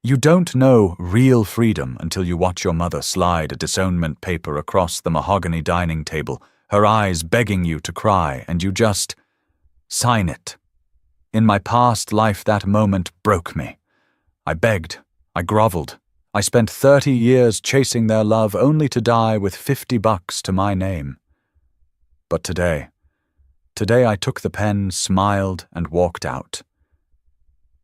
You don't know real freedom until you watch your mother slide a disownment paper across the mahogany dining table, her eyes begging you to cry, and you just sign it. In my past life, that moment broke me. I begged, I groveled. I spent 30 years chasing their love only to die with $50 to my name. But today I took the pen, smiled, and walked out.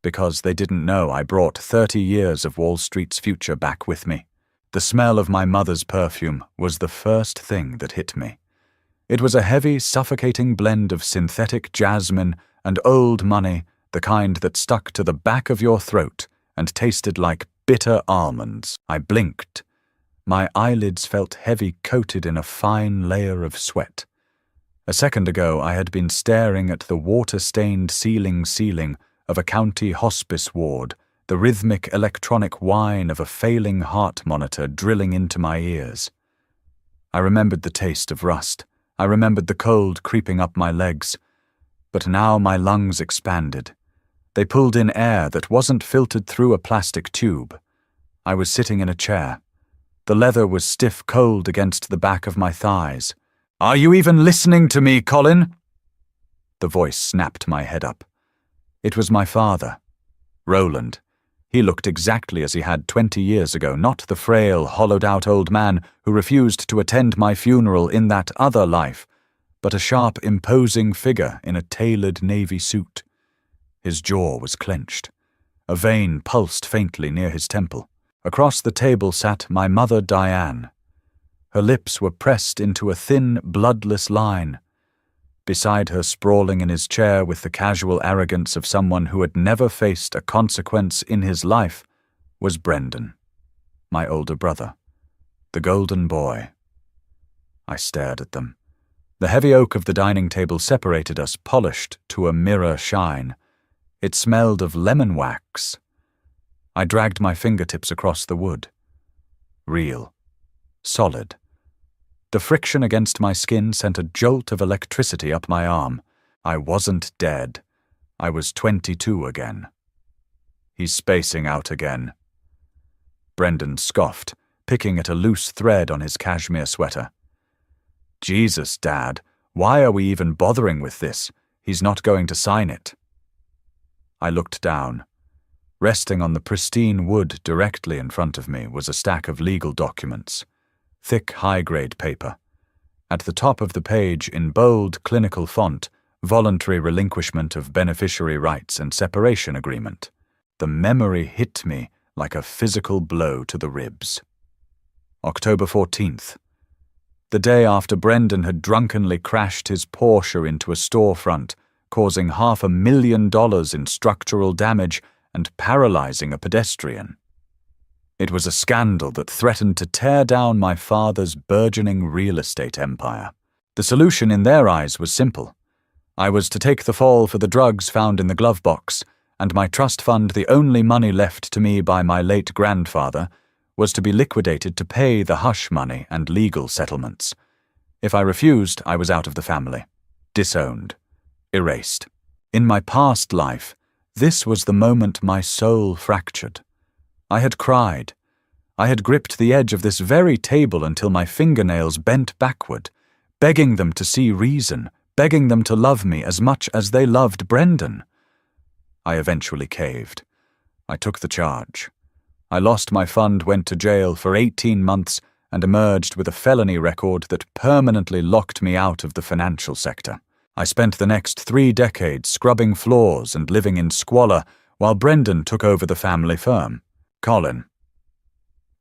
Because they didn't know I brought 30 years of Wall Street's future back with me. The smell of my mother's perfume was the first thing that hit me. It was a heavy, suffocating blend of synthetic jasmine and old money, the kind that stuck to the back of your throat and tasted like bitter almonds. I blinked. My eyelids felt heavy, coated in a fine layer of sweat. A second ago, I had been staring at the water-stained ceiling of a county hospice ward, the rhythmic electronic whine of a failing heart monitor drilling into my ears. I remembered the taste of rust. I remembered the cold creeping up my legs. But now my lungs expanded. They pulled in air that wasn't filtered through a plastic tube. I was sitting in a chair. The leather was stiff cold against the back of my thighs. "Are you even listening to me, Colin?" The voice snapped my head up. It was my father, Roland. He looked exactly as he had 20 years ago, not the frail, hollowed-out old man who refused to attend my funeral in that other life, but a sharp, imposing figure in a tailored navy suit. His jaw was clenched. A vein pulsed faintly near his temple. Across the table sat my mother, Diane. Her lips were pressed into a thin, bloodless line. Beside her, sprawling in his chair with the casual arrogance of someone who had never faced a consequence in his life, was Brendan, my older brother, the golden boy. I stared at them. The heavy oak of the dining table separated us, polished to a mirror shine. It smelled of lemon wax. I dragged my fingertips across the wood. Real. Solid. The friction against my skin sent a jolt of electricity up my arm. I wasn't dead. I was 22 again. He's spacing out again. Brendan scoffed, picking at a loose thread on his cashmere sweater. Jesus, Dad, why are we even bothering with this? He's not going to sign it. I looked down. Resting on the pristine wood directly in front of me was a stack of legal documents. Thick, high-grade paper. At the top of the page, in bold, clinical font, voluntary relinquishment of beneficiary rights and separation agreement. The memory hit me like a physical blow to the ribs. October 14th. The day after Brendan had drunkenly crashed his Porsche into a storefront, causing $500,000 in structural damage and paralyzing a pedestrian. It was a scandal that threatened to tear down my father's burgeoning real estate empire. The solution in their eyes was simple. I was to take the fall for the drugs found in the glove box, and my trust fund, the only money left to me by my late grandfather, was to be liquidated to pay the hush money and legal settlements. If I refused, I was out of the family. Disowned. Erased. In my past life, this was the moment my soul fractured. I had cried. I had gripped the edge of this very table until my fingernails bent backward, begging them to see reason, begging them to love me as much as they loved Brendan. I eventually caved. I took the charge. I lost my fund, went to jail for 18 months, and emerged with a felony record that permanently locked me out of the financial sector. I spent the next 3 decades scrubbing floors and living in squalor while Brendan took over the family firm. Colin.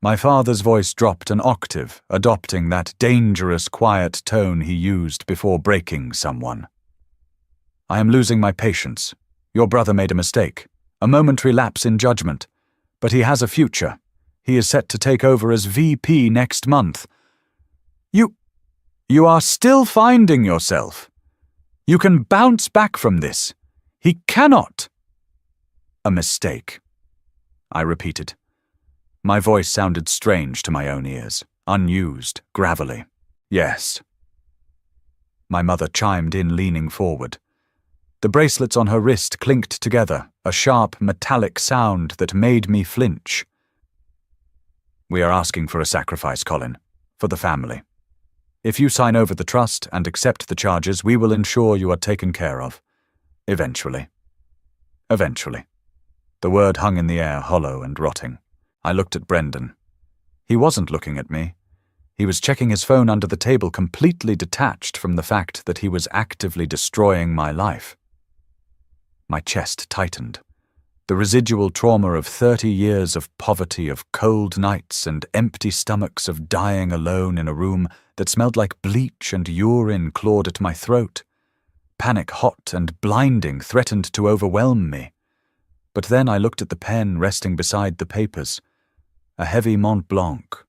My father's voice dropped an octave, adopting that dangerous, quiet tone he used before breaking someone. I am losing my patience. Your brother made a mistake, a momentary lapse in judgment, but he has a future. He is set to take over as VP next month. You are still finding yourself. You can bounce back from this. He cannot. A mistake, I repeated. My voice sounded strange to my own ears, unused, gravelly. Yes. My mother chimed in, leaning forward. The bracelets on her wrist clinked together, a sharp metallic sound that made me flinch. "We are asking for a sacrifice, Colin, for the family. If you sign over the trust and accept the charges, we will ensure you are taken care of. Eventually." Eventually. The word hung in the air, hollow and rotting. I looked at Brendan. He wasn't looking at me. He was checking his phone under the table, completely detached from the fact that he was actively destroying my life. My chest tightened. The residual trauma of 30 years of poverty, of cold nights and empty stomachs, of dying alone in a room that smelled like bleach and urine clawed at my throat. Panic, hot and blinding, threatened to overwhelm me. But then I looked at the pen resting beside the papers. A heavy Mont Blanc.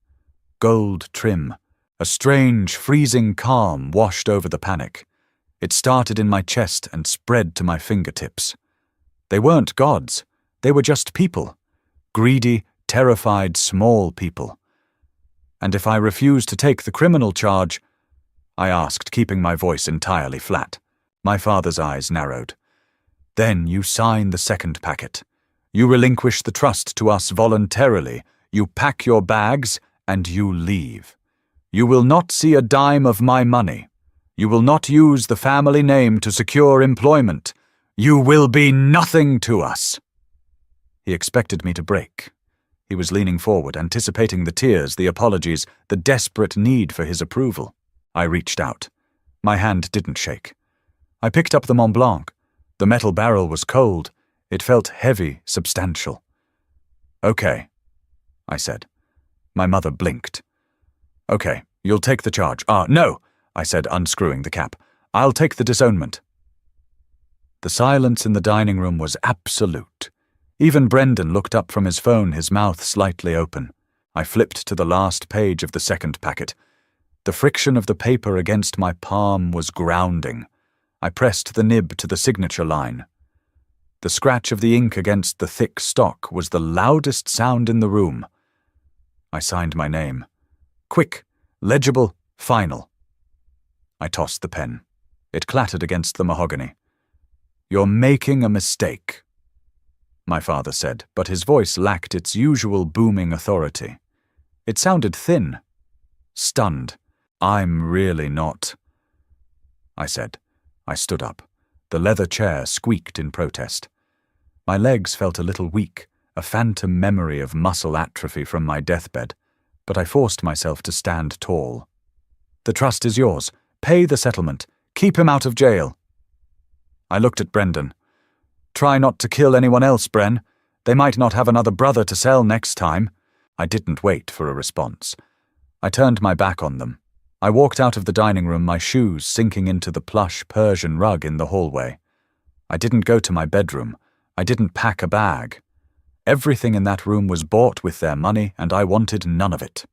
Gold trim. A strange, freezing calm washed over the panic. It started in my chest and spread to my fingertips. They weren't gods. They were just people. Greedy, terrified, small people. And if I refused to take the criminal charge, I asked, keeping my voice entirely flat. My father's eyes narrowed. Then you sign the second packet. You relinquish the trust to us voluntarily. You pack your bags and you leave. You will not see a dime of my money. You will not use the family name to secure employment. You will be nothing to us. He expected me to break. He was leaning forward, anticipating the tears, the apologies, the desperate need for his approval. I reached out. My hand didn't shake. I picked up the Mont Blanc. The metal barrel was cold. It felt heavy, substantial. "Okay," I said. My mother blinked. "Okay, you'll take the charge." No," I said, unscrewing the cap. "I'll take the disownment." The silence in the dining room was absolute. Even Brendan looked up from his phone, his mouth slightly open. I flipped to the last page of the second packet. The friction of the paper against my palm was grounding. I pressed the nib to the signature line. The scratch of the ink against the thick stock was the loudest sound in the room. I signed my name. Quick, legible, final. I tossed the pen. It clattered against the mahogany. "You're making a mistake," my father said, but his voice lacked its usual booming authority. It sounded thin, stunned. "I'm really not," I said. I stood up. The leather chair squeaked in protest. My legs felt a little weak, a phantom memory of muscle atrophy from my deathbed, but I forced myself to stand tall. "The trust is yours. Pay the settlement. Keep him out of jail." I looked at Brendan. "Try not to kill anyone else, Bren. They might not have another brother to sell next time." I didn't wait for a response. I turned my back on them. I walked out of the dining room, my shoes sinking into the plush Persian rug in the hallway. I didn't go to my bedroom. I didn't pack a bag. Everything in that room was bought with their money, and I wanted none of it.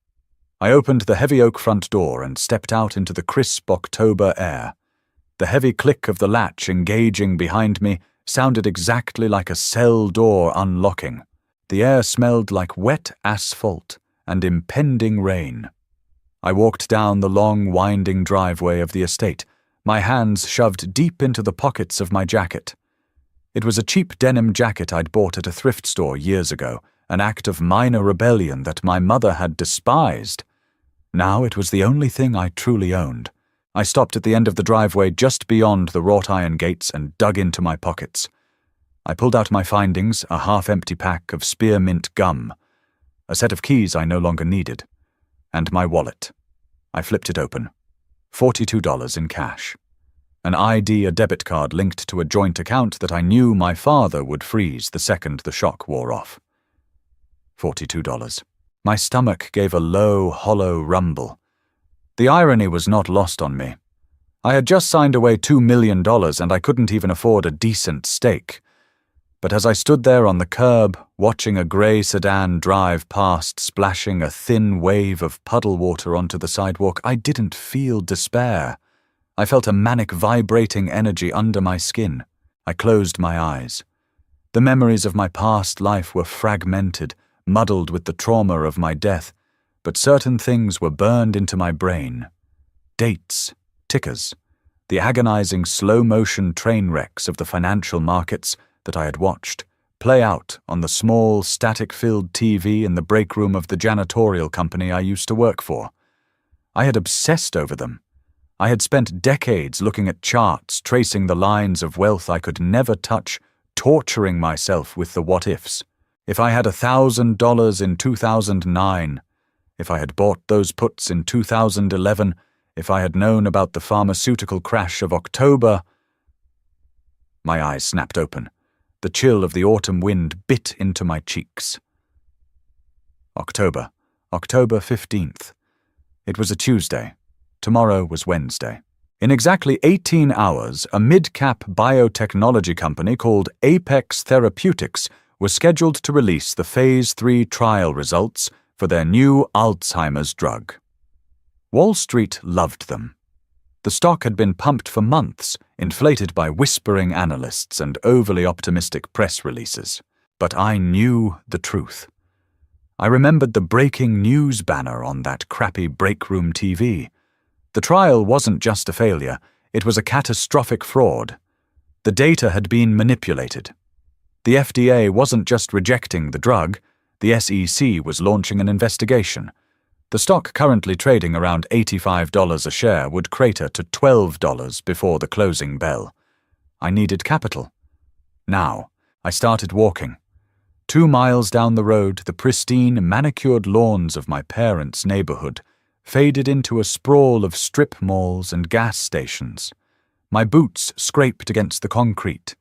I opened the heavy oak front door and stepped out into the crisp October air. The heavy click of the latch engaging behind me sounded exactly like a cell door unlocking. The air smelled like wet asphalt and impending rain. I walked down the long, winding driveway of the estate, my hands shoved deep into the pockets of my jacket. It was a cheap denim jacket I'd bought at a thrift store years ago, an act of minor rebellion that my mother had despised. Now it was the only thing I truly owned. I stopped at the end of the driveway just beyond the wrought iron gates and dug into my pockets. I pulled out my findings, a half-empty pack of spearmint gum, a set of keys I no longer needed, and my wallet. I flipped it open. $42 in cash. An ID, a debit card linked to a joint account that I knew my father would freeze the second the shock wore off. $42. My stomach gave a low, hollow rumble. The irony was not lost on me. I had just signed away $2 million and I couldn't even afford a decent steak. But as I stood there on the curb, watching a grey sedan drive past, splashing a thin wave of puddle water onto the sidewalk, I didn't feel despair. I felt a manic vibrating energy under my skin. I closed my eyes. The memories of my past life were fragmented, muddled with the trauma of my death, but certain things were burned into my brain. Dates, tickers, The agonizing slow-motion train wrecks of the financial markets that I had watched play out on the small, static-filled TV in the break room of the janitorial company I used to work for. I had obsessed over them. I had spent decades looking at charts, tracing the lines of wealth I could never touch, torturing myself with the what-ifs. If I had $1,000 in 2009, if I had bought those puts in 2011, if I had known about the pharmaceutical crash of October... My eyes snapped open. The chill of the autumn wind bit into my cheeks. October 15th. It was a Tuesday. Tomorrow was Wednesday. In exactly 18 hours, a mid-cap biotechnology company called Apex Therapeutics was scheduled to release the Phase 3 trial results for their new Alzheimer's drug. Wall Street loved them. The stock had been pumped for months, inflated by whispering analysts and overly optimistic press releases. But I knew the truth. I remembered the breaking news banner on that crappy break room TV. The trial wasn't just a failure, it was a catastrophic fraud. The data had been manipulated. The FDA wasn't just rejecting the drug, the SEC was launching an investigation. The stock currently trading around $85 a share would crater to $12 before the closing bell. I needed capital. Now, I started walking. 2 miles down the road, the pristine, manicured lawns of my parents' neighborhood faded into a sprawl of strip malls and gas stations. My boots scraped against the concrete.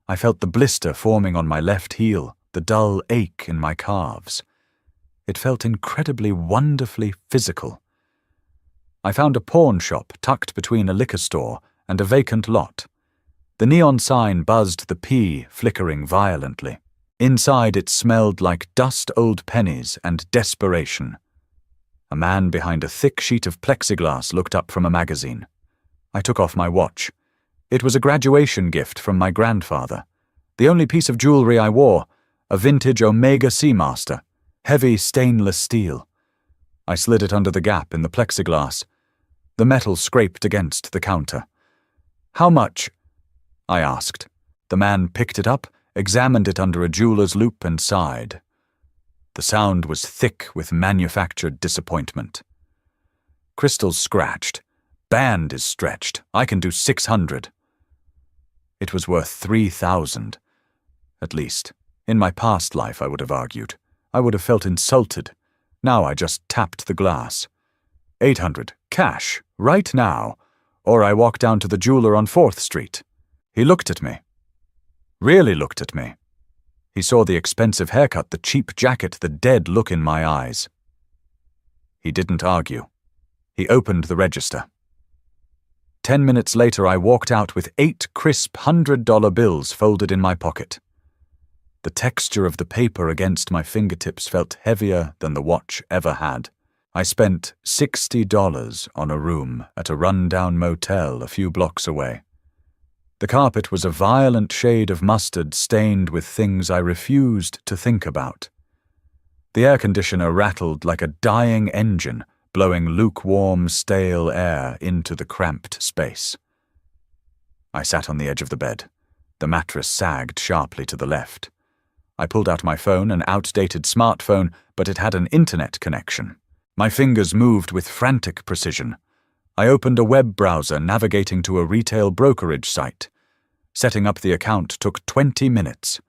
I felt the blister forming on my left heel, the dull ache in my calves. It felt incredibly, wonderfully physical. I found a pawn shop tucked between a liquor store and a vacant lot. The neon sign buzzed the P, flickering violently. Inside it smelled like dust old pennies and desperation. A man behind a thick sheet of plexiglass looked up from a magazine. I took off my watch. It was a graduation gift from my grandfather. The only piece of jewelry I wore, a vintage Omega Seamaster, heavy stainless steel. I slid it under the gap in the plexiglass. The metal scraped against the counter. "How much?" I asked. The man picked it up, examined it under a jeweler's loupe, and sighed. The sound was thick with manufactured disappointment. "Crystal's scratched. Band is stretched. I can do 600. It was worth 3,000. At least, in my past life, I would have argued. I would have felt insulted. Now I just tapped the glass. 800, cash, right now, or I walk down to the jeweler on 4th Street. He looked at me. Really looked at me. He saw the expensive haircut, the cheap jacket, the dead look in my eyes. He didn't argue. He opened the register. 10 minutes later, I walked out with 8 crisp $100 bills folded in my pocket. The texture of the paper against my fingertips felt heavier than the watch ever had. I spent $60 on a room at a run-down motel a few blocks away. The carpet was a violent shade of mustard stained with things I refused to think about. The air conditioner rattled like a dying engine, blowing lukewarm, stale air into the cramped space. I sat on the edge of the bed. The mattress sagged sharply to the left. I pulled out my phone, an outdated smartphone, but it had an internet connection. My fingers moved with frantic precision. I opened a web browser navigating to a retail brokerage site. Setting up the account took 20 minutes.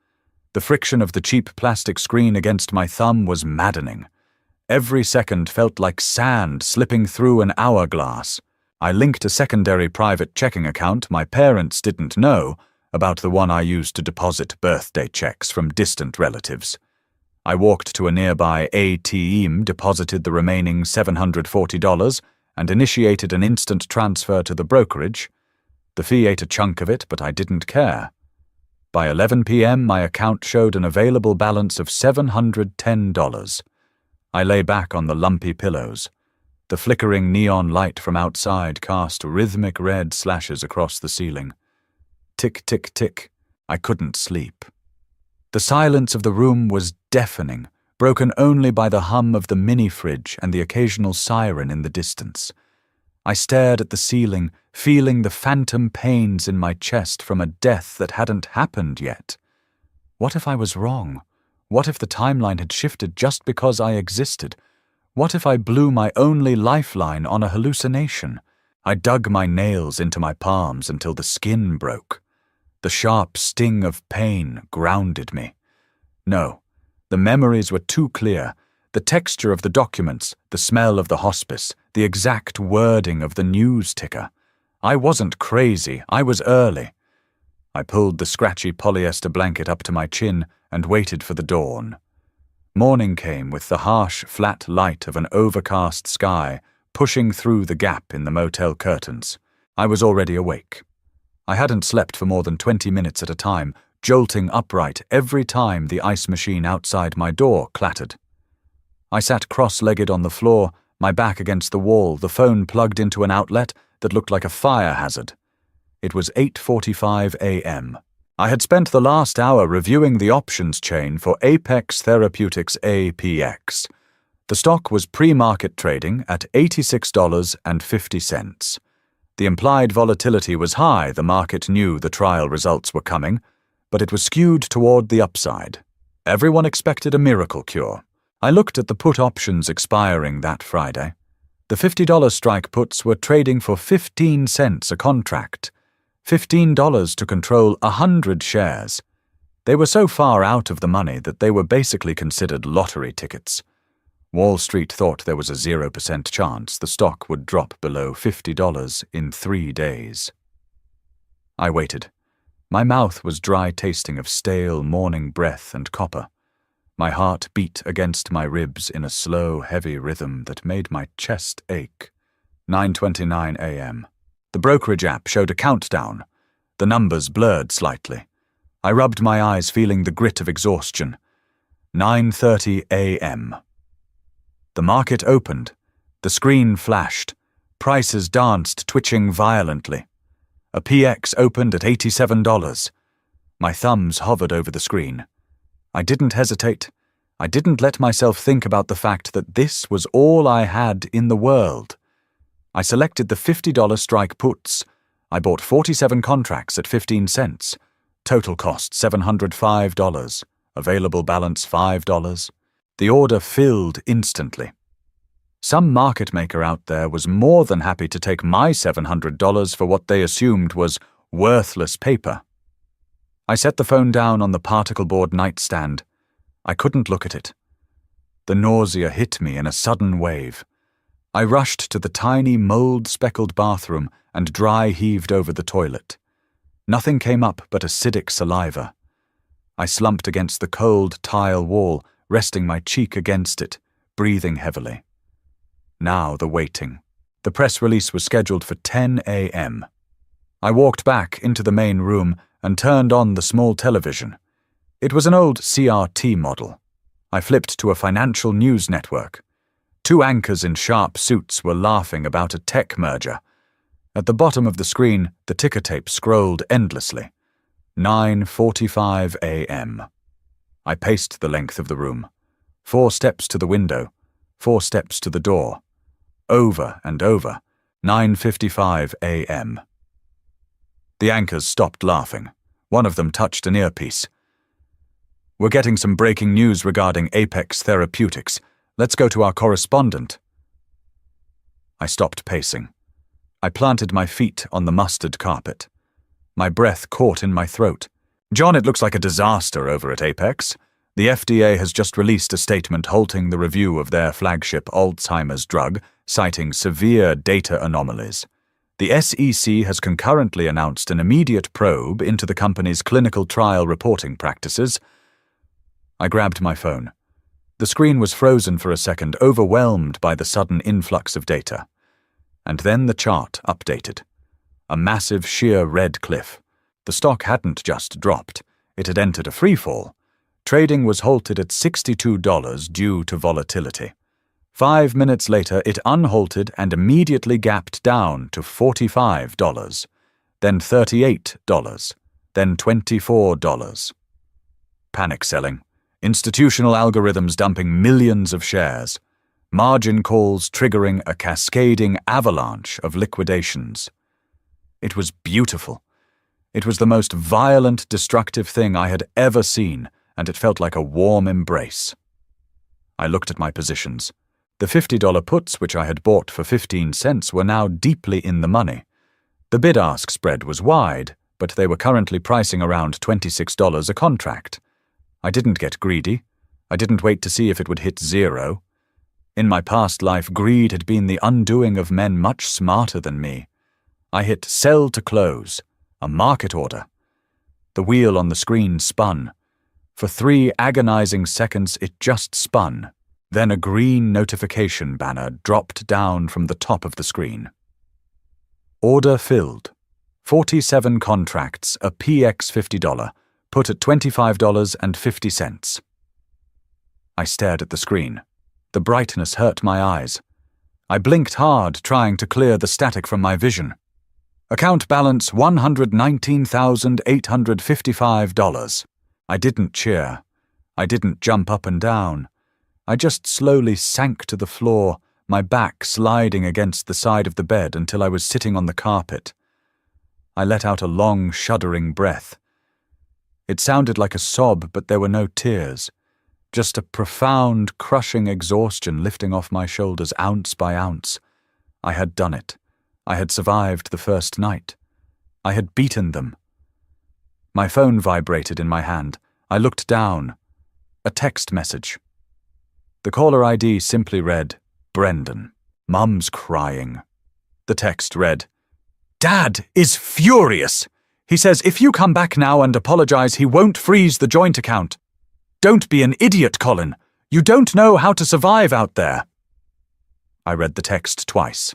The friction of the cheap plastic screen against my thumb was maddening. Every second felt like sand slipping through an hourglass. I linked a secondary private checking account my parents didn't know about the one I used to deposit birthday checks from distant relatives. I walked to a nearby ATM, deposited the remaining $740, and initiated an instant transfer to the brokerage. The fee ate a chunk of it, but I didn't care. By 11 p.m., my account showed an available balance of $710. I lay back on the lumpy pillows. The flickering neon light from outside cast rhythmic red slashes across the ceiling. Tick, tick, tick. I couldn't sleep. The silence of the room was deafening, broken only by the hum of the mini-fridge and the occasional siren in the distance. I stared at the ceiling, feeling the phantom pains in my chest from a death that hadn't happened yet. What if I was wrong? What if the timeline had shifted just because I existed? What if I blew my only lifeline on a hallucination? I dug my nails into my palms until the skin broke. The sharp sting of pain grounded me. No, the memories were too clear. The texture of the documents, the smell of the hospice, the exact wording of the news ticker. I wasn't crazy, I was early. I pulled the scratchy polyester blanket up to my chin and waited for the dawn. Morning came with the harsh, flat light of an overcast sky pushing through the gap in the motel curtains. I was already awake. I hadn't slept for more than 20 minutes at a time, jolting upright every time the ice machine outside my door clattered. I sat cross-legged on the floor, my back against the wall, the phone plugged into an outlet that looked like a fire hazard. It was 8:45 a.m. I had spent the last hour reviewing the options chain for Apex Therapeutics APX. The stock was pre-market trading at $86.50. The implied volatility was high, the market knew the trial results were coming, but it was skewed toward the upside. Everyone expected a miracle cure. I looked at the put options expiring that Friday. The $50 strike puts were trading for 15 cents a contract. $15 to control 100 shares. They were so far out of the money that they were basically considered lottery tickets. Wall Street thought there was a 0% chance the stock would drop below $50 in 3 days. I waited. My mouth was dry tasting of stale morning breath and copper. My heart beat against my ribs in a slow, heavy rhythm that made my chest ache. 9:29 a.m. The brokerage app showed a countdown. The numbers blurred slightly. I rubbed my eyes, feeling the grit of exhaustion. 9:30 a.m. The market opened. The screen flashed. Prices danced, twitching violently. A PX opened at $87. My thumbs hovered over the screen. I didn't hesitate. I didn't let myself think about the fact that this was all I had in the world. I selected the $50 strike puts. I bought 47 contracts at 15 cents. Total cost $705. Available balance $5. The order filled instantly. Some market maker out there was more than happy to take my $700 for what they assumed was worthless paper. I set the phone down on the particle board nightstand. I couldn't look at it. The nausea hit me in a sudden wave. I rushed to the tiny mold-speckled bathroom and dry-heaved over the toilet. Nothing came up but acidic saliva. I slumped against the cold tile wall, resting my cheek against it, breathing heavily. Now the waiting. The press release was scheduled for 10 a.m. I walked back into the main room and turned on the small television. It was an old CRT model. I flipped to a financial news network. 2 anchors in sharp suits were laughing about a tech merger. At the bottom of the screen, the ticker tape scrolled endlessly. 9:45 a.m. I paced the length of the room. 4 steps to the window, 4 steps to the door. Over and over. 9:55 a.m. The anchors stopped laughing. One of them touched an earpiece. "We're getting some breaking news regarding Apex Therapeutics. Let's go to our correspondent." I stopped pacing. I planted my feet on the mustard carpet. My breath caught in my throat. "John, it looks like a disaster over at Apex. The FDA has just released a statement halting the review of their flagship Alzheimer's drug, citing severe data anomalies. The SEC has concurrently announced an immediate probe into the company's clinical trial reporting practices." I grabbed my phone. The screen was frozen for a second, overwhelmed by the sudden influx of data. And then the chart updated. A massive sheer red cliff. The stock hadn't just dropped. It had entered a freefall. Trading was halted at $62 due to volatility. 5 minutes later, it unhalted and immediately gapped down to $45, then $38, then $24. Panic selling. Institutional algorithms dumping millions of shares. margin calls triggering a cascading avalanche of liquidations. It was beautiful. It was the most violent, destructive thing I had ever seen, and it felt like a warm embrace. I looked at my positions. The $50 puts which I had bought for 15 cents were now deeply in the money. The bid-ask spread was wide, but they were currently pricing around $26 a contract. I didn't get greedy. I didn't wait to see if it would hit zero. In my past life, greed had been the undoing of men much smarter than me. I hit sell to close, a market order. The wheel on the screen spun. For 3 agonizing seconds it just spun. Then a green notification banner dropped down from the top of the screen. Order filled. 47 contracts, a PX $50, put at $25.50. I stared at the screen. The brightness hurt my eyes. I blinked hard, trying to clear the static from my vision. Account balance $119,855. I didn't cheer. I didn't jump up and down. I just slowly sank to the floor, my back sliding against the side of the bed until I was sitting on the carpet. I let out a long, shuddering breath. It sounded like a sob, but there were no tears. Just a profound, crushing exhaustion lifting off my shoulders ounce by ounce. I had done it. I had survived the first night. I had beaten them. My phone vibrated in my hand. I looked down. A text message. The caller ID simply read, Brendan. Mum's crying. The text read, Dad is furious. He says if you come back now and apologize, he won't freeze the joint account. Don't be an idiot, Colin. You don't know how to survive out there. I read the text twice.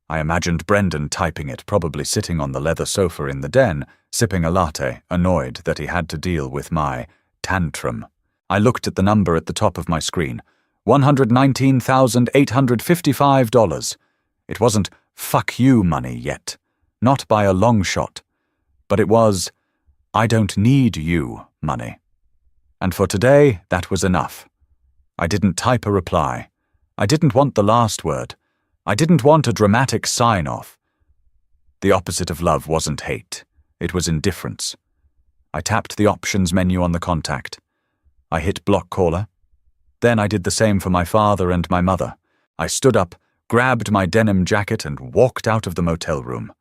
I imagined Brendan typing it, probably sitting on the leather sofa in the den, sipping a latte, annoyed that he had to deal with my tantrum. I looked at the number at the top of my screen. $119,855. It wasn't fuck you money yet. Not by a long shot. But it was, I don't need you money. And for today, that was enough. I didn't type a reply. I didn't want the last word. I didn't want a dramatic sign-off. The opposite of love wasn't hate. It was indifference. I tapped the options menu on the contact. I hit block caller. Then I did the same for my father and my mother. I stood up, grabbed my denim jacket, and walked out of the motel room.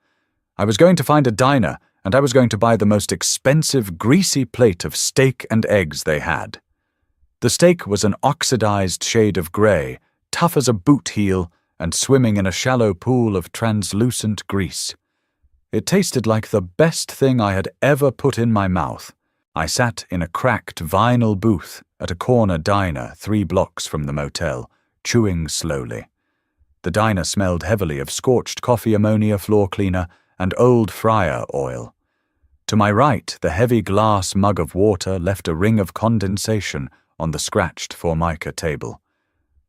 I was going to find a diner, and I was going to buy the most expensive, greasy plate of steak and eggs they had. The steak was an oxidized shade of gray, tough as a boot heel, and swimming in a shallow pool of translucent grease. It tasted like the best thing I had ever put in my mouth. I sat in a cracked vinyl booth at a corner diner 3 blocks from the motel, chewing slowly. The diner smelled heavily of scorched coffee ammonia floor cleaner and old fryer oil. To my right, the heavy glass mug of water left a ring of condensation on the scratched Formica table.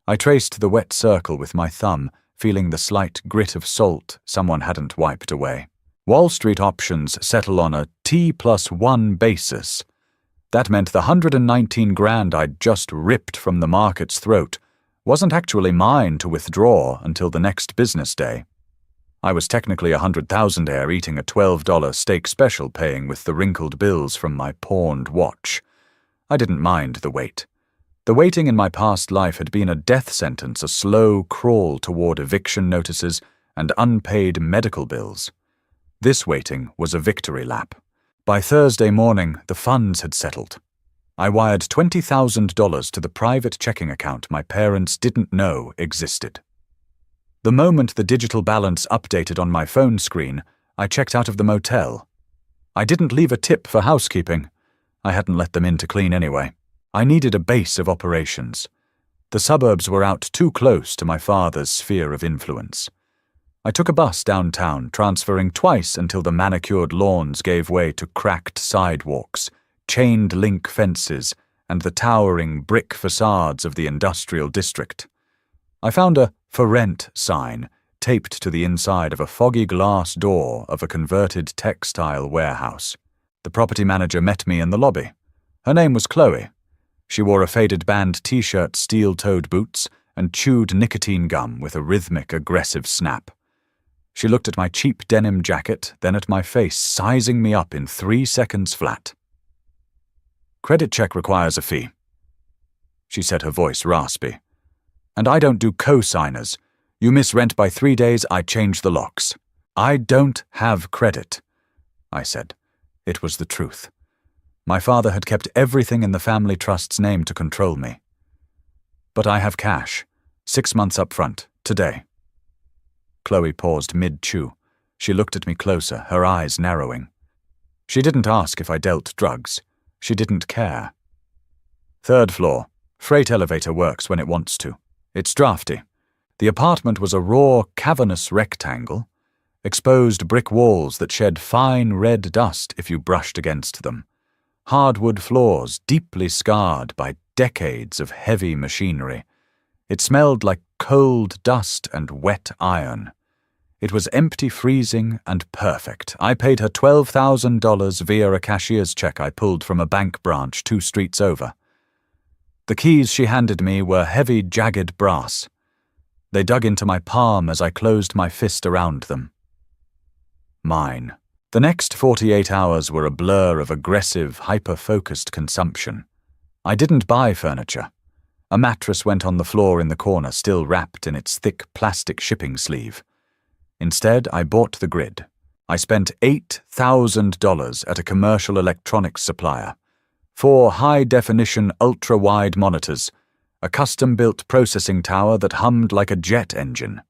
I traced the wet circle with my thumb, feeling the slight grit of salt someone hadn't wiped away. Wall Street options settle on a T+1 basis. That meant the 119 grand I'd just ripped from the market's throat wasn't actually mine to withdraw until the next business day. I was technically a 100,000-aire eating a $12 steak special, paying with the wrinkled bills from my pawned watch. I didn't mind the wait. The waiting in my past life had been a death sentence, a slow crawl toward eviction notices and unpaid medical bills. This waiting was a victory lap. By Thursday morning, the funds had settled. I wired $20,000 to the private checking account my parents didn't know existed. The moment the digital balance updated on my phone screen, I checked out of the motel. I didn't leave a tip for housekeeping. I hadn't let them in to clean anyway. I needed a base of operations. The suburbs were out too close to my father's sphere of influence. I took a bus downtown, transferring twice until the manicured lawns gave way to cracked sidewalks, chained link fences, and the towering brick facades of the industrial district. I found a "For Rent" sign taped to the inside of a foggy glass door of a converted textile warehouse. The property manager met me in the lobby. Her name was Chloe. She wore a faded band t-shirt, steel-toed boots, and chewed nicotine gum with a rhythmic, aggressive snap. She looked at my cheap denim jacket, then at my face, sizing me up in 3 seconds flat. "Credit check requires a fee," she said, her voice raspy. "And I don't do co-signers. You miss rent by 3 days, I change the locks." "I don't have credit," I said. It was the truth. My father had kept everything in the family trust's name to control me. "But I have cash. 6 months up front, today." Chloe paused mid-chew. She looked at me closer, her eyes narrowing. She didn't ask if I dealt drugs. She didn't care. "3rd floor. Freight elevator works when it wants to. It's drafty." The apartment was a raw, cavernous rectangle, exposed brick walls that shed fine red dust if you brushed against them, hardwood floors deeply scarred by decades of heavy machinery. It smelled like cold dust and wet iron. It was empty, freezing, and perfect. I paid her $12,000 via a cashier's check I pulled from a bank branch 2 streets over. The keys she handed me were heavy, jagged brass. They dug into my palm as I closed my fist around them. Mine. The next 48 hours were a blur of aggressive, hyper-focused consumption. I didn't buy furniture. A mattress went on the floor in the corner, still wrapped in its thick plastic shipping sleeve. Instead, I bought the grid. I spent $8,000 at a commercial electronics supplier. 4 high-definition, ultra-wide monitors, a custom-built processing tower that hummed like a jet engine,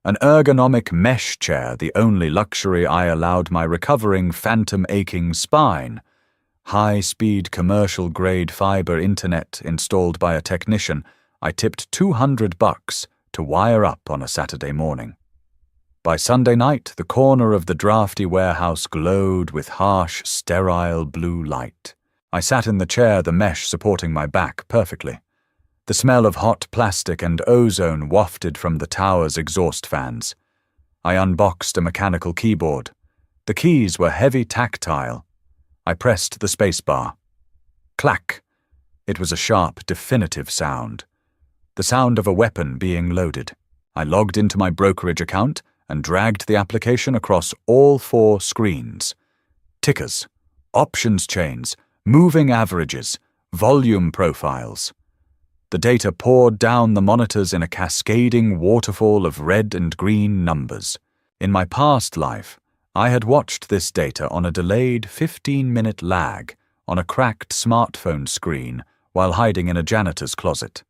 an ergonomic mesh chair, the only luxury I allowed my recovering, phantom-aching spine, high-speed commercial-grade fiber internet installed by a technician I tipped $200 to wire up on a Saturday morning. By Sunday night, the corner of the drafty warehouse glowed with harsh, sterile blue light. I sat in the chair, the mesh supporting my back perfectly. The smell of hot plastic and ozone wafted from the tower's exhaust fans. I unboxed a mechanical keyboard. The keys were heavy tactile. I pressed the spacebar. Clack! It was a sharp, definitive sound. The sound of a weapon being loaded. I logged into my brokerage account and dragged the application across all 4 screens. Tickers, options chains, moving averages, volume profiles. The data poured down the monitors in a cascading waterfall of red and green numbers. In my past life, I had watched this data on a delayed 15-minute lag on a cracked smartphone screen while hiding in a janitor's closet.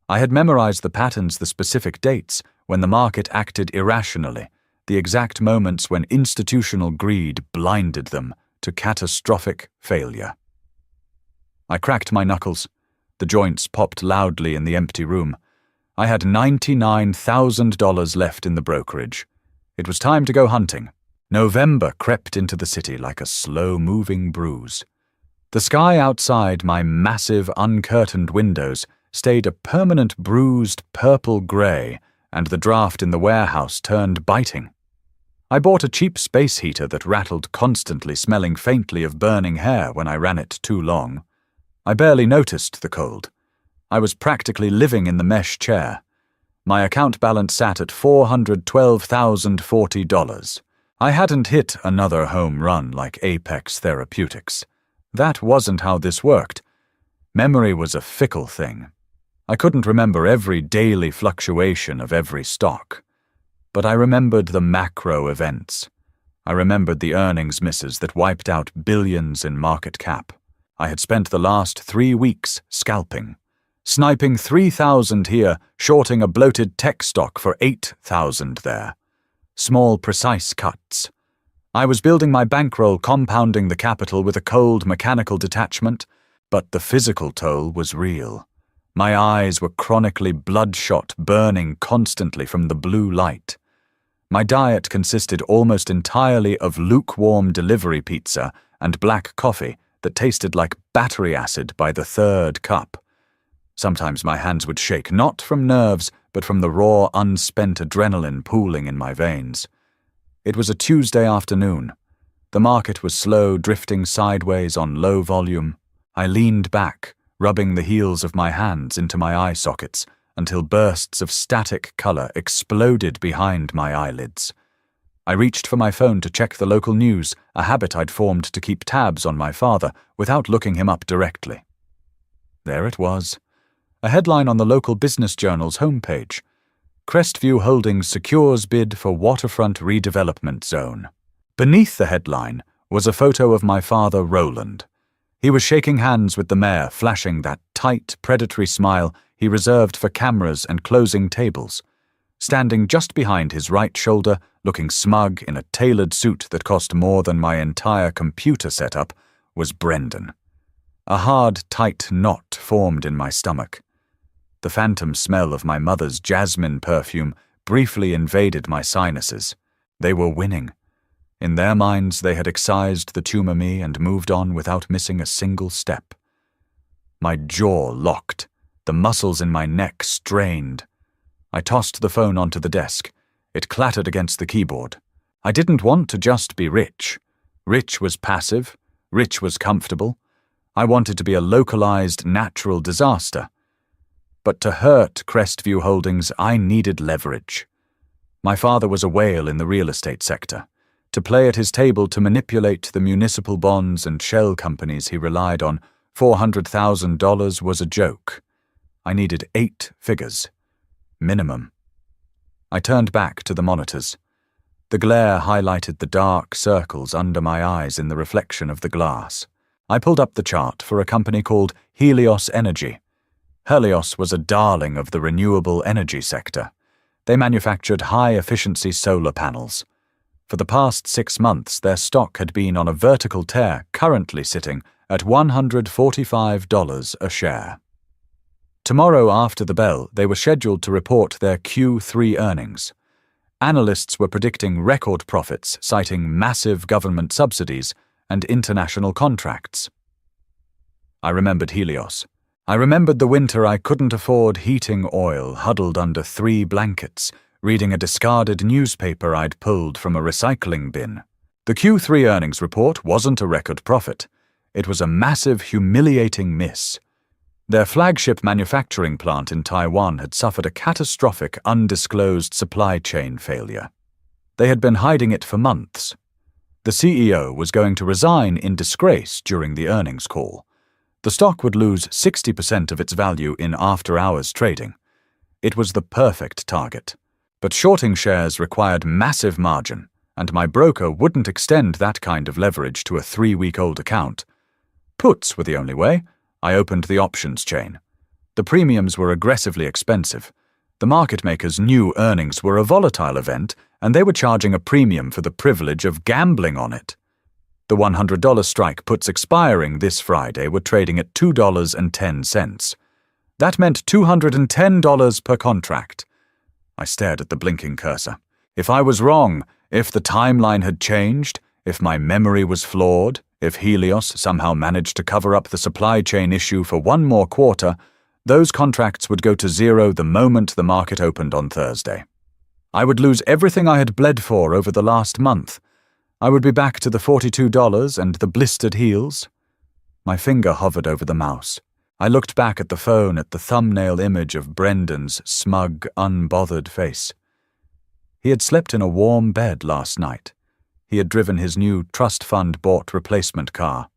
I had memorized the patterns, the specific dates when the market acted irrationally, the exact moments when institutional greed blinded them to catastrophic failure. I cracked my knuckles. The joints popped loudly in the empty room. I had $99,000 left in the brokerage. It was time to go hunting. November crept into the city like a slow-moving bruise. The sky outside my massive, uncurtained windows stayed a permanent bruised purple-grey, and the draft in the warehouse turned biting. I bought a cheap space heater that rattled constantly, smelling faintly of burning hair when I ran it too long. I barely noticed the cold. I was practically living in the mesh chair. My account balance sat at $412,040. I hadn't hit another home run like Apex Therapeutics. That wasn't how this worked. Memory was a fickle thing. I couldn't remember every daily fluctuation of every stock. But I remembered the macro events. I remembered the earnings misses that wiped out billions in market cap. I had spent the last 3 weeks scalping, sniping 3,000 here, shorting a bloated tech stock for 8,000 there. Small, precise cuts. I was building my bankroll, compounding the capital with a cold, mechanical detachment, but the physical toll was real. My eyes were chronically bloodshot, burning constantly from the blue light. My diet consisted almost entirely of lukewarm delivery pizza and black coffee that tasted like battery acid by the 3rd cup. Sometimes my hands would shake, not from nerves, but from the raw, unspent adrenaline pooling in my veins. It was a Tuesday afternoon. The market was slow, drifting sideways on low volume. I leaned back, rubbing the heels of my hands into my eye sockets, until bursts of static color exploded behind my eyelids. I reached for my phone to check the local news, a habit I'd formed to keep tabs on my father without looking him up directly. There it was, a headline on the local business journal's homepage. Crestview Holdings secures bid for waterfront redevelopment zone. Beneath the headline was a photo of my father, Roland. He was shaking hands with the mayor, flashing that tight, predatory smile he reserved for cameras and closing tables. Standing just behind his right shoulder, looking smug in a tailored suit that cost more than my entire computer setup, was Brendan. A hard, tight knot formed in my stomach. The phantom smell of my mother's jasmine perfume briefly invaded my sinuses. They were winning. In their minds, they had excised the tumor me and moved on without missing a single step. My jaw locked, the muscles in my neck strained. I tossed the phone onto the desk. It clattered against the keyboard. I didn't want to just be rich. Rich was passive. Rich was comfortable. I wanted to be a localized, natural disaster. But to hurt Crestview Holdings, I needed leverage. My father was a whale in the real estate sector. To play at his table to manipulate the municipal bonds and shell companies he relied on, $400,000 was a joke. I needed 8 figures. Minimum. I turned back to the monitors. The glare highlighted the dark circles under my eyes in the reflection of the glass. I pulled up the chart for a company called Helios Energy. Helios was a darling of the renewable energy sector. They manufactured high-efficiency solar panels. For the past 6 months, their stock had been on a vertical tear, currently sitting at $145 a share. Tomorrow after the bell, they were scheduled to report their Q3 earnings. Analysts were predicting record profits, citing massive government subsidies and international contracts. I remembered Helios. I remembered the winter I couldn't afford heating oil, huddled under 3 blankets, reading a discarded newspaper I'd pulled from a recycling bin. The Q3 earnings report wasn't a record profit. It was a massive, humiliating miss. Their flagship manufacturing plant in Taiwan had suffered a catastrophic, undisclosed supply chain failure. They had been hiding it for months. The CEO was going to resign in disgrace during the earnings call. The stock would lose 60% of its value in after-hours trading. It was the perfect target. But shorting shares required massive margin, and my broker wouldn't extend that kind of leverage to a 3-week-old account. Puts were the only way. I opened the options chain. The premiums were aggressively expensive. The market makers knew earnings were a volatile event, and they were charging a premium for the privilege of gambling on it. The $100 strike puts expiring this Friday were trading at $2.10. That meant $210 per contract. I stared at the blinking cursor. If I was wrong, if the timeline had changed, if my memory was flawed, if Helios somehow managed to cover up the supply chain issue for 1 more quarter, those contracts would go to zero the moment the market opened on Thursday. I would lose everything I had bled for over the last month. I would be back to the $42 and the blistered heels. My finger hovered over the mouse. I looked back at the phone at the thumbnail image of Brendan's smug, unbothered face. He had slept in a warm bed last night. He had driven his new trust fund-bought replacement car.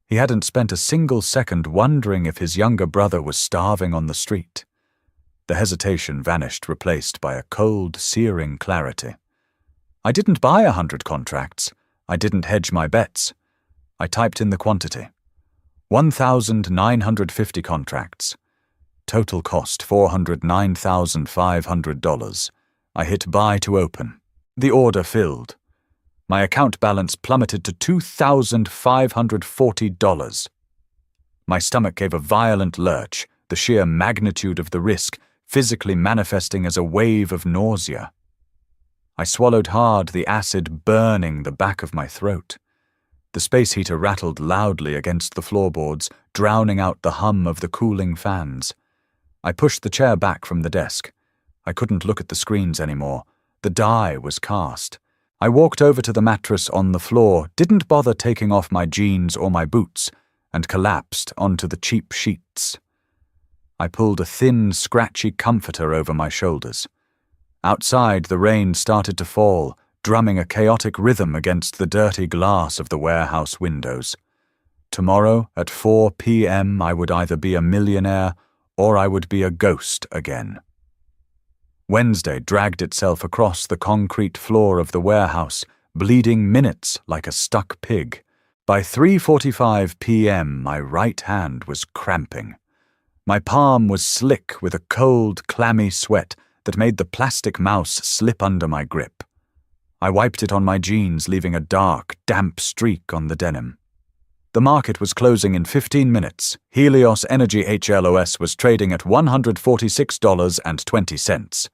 He hadn't spent a single second wondering if his younger brother was starving on the street. The hesitation vanished, replaced by a cold, searing clarity. I didn't buy 100 contracts. I didn't hedge my bets. I typed in the quantity. 1,950 contracts. Total cost $409,500. I hit buy to open. The order filled. My account balance plummeted to $2,540. My stomach gave a violent lurch, the sheer magnitude of the risk physically manifesting as a wave of nausea. I swallowed hard, the acid burning the back of my throat. The space heater rattled loudly against the floorboards, drowning out the hum of the cooling fans. I pushed the chair back from the desk. I couldn't look at the screens anymore. The die was cast. I walked over to the mattress on the floor, didn't bother taking off my jeans or my boots, and collapsed onto the cheap sheets. I pulled a thin, scratchy comforter over my shoulders. Outside, the rain started to fall, drumming a chaotic rhythm against the dirty glass of the warehouse windows. Tomorrow, at 4 p.m., I would either be a millionaire or I would be a ghost again. Wednesday dragged itself across the concrete floor of the warehouse, bleeding minutes like a stuck pig. By 3:45 p.m., my right hand was cramping. My palm was slick with a cold, clammy sweat that made the plastic mouse slip under my grip. I wiped it on my jeans, leaving a dark, damp streak on the denim. The market was closing in 15 minutes. Helios Energy HLOS was trading at $146.20.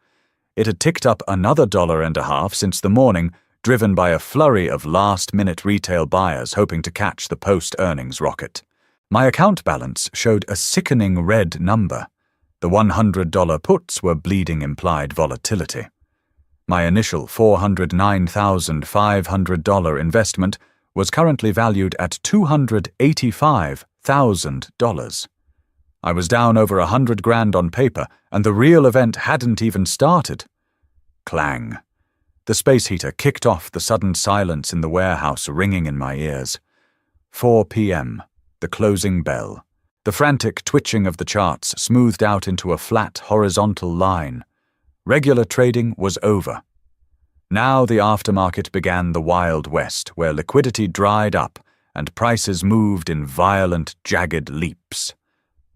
It had ticked up another $1.50 since the morning, driven by a flurry of last-minute retail buyers hoping to catch the post-earnings rocket. My account balance showed a sickening red number. The $100 puts were bleeding implied volatility. My initial $409,500 investment was currently valued at $285,000. I was down over $100,000 on paper, and the real event hadn't even started. Clang. The space heater kicked off, the sudden silence in the warehouse ringing in my ears. 4 p.m. The closing bell. The frantic twitching of the charts smoothed out into a flat, horizontal line. Regular trading was over. Now the aftermarket began the Wild West, where liquidity dried up and prices moved in violent, jagged leaps.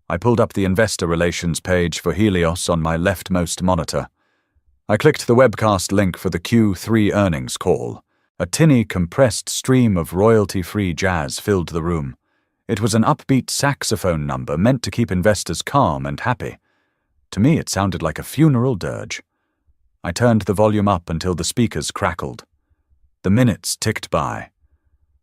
I pulled up the investor relations page for Helios on my leftmost monitor. I clicked the webcast link for the Q3 earnings call. A tinny, compressed stream of royalty-free jazz filled the room. It was an upbeat saxophone number meant to keep investors calm and happy. To me, it sounded like a funeral dirge. I turned the volume up until the speakers crackled. The minutes ticked by.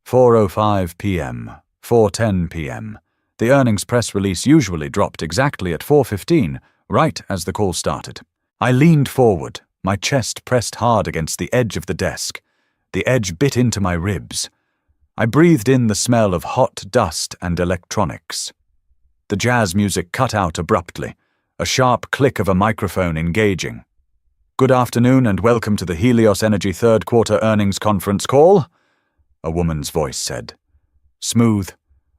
4:05 p.m., 4:10 p.m. The earnings press release usually dropped exactly at 4:15, right as the call started. I leaned forward, my chest pressed hard against the edge of the desk. The edge bit into my ribs. I breathed in the smell of hot dust and electronics. The jazz music cut out abruptly, a sharp click of a microphone engaging. "Good afternoon and welcome to the Helios Energy third quarter earnings conference call," a woman's voice said. Smooth,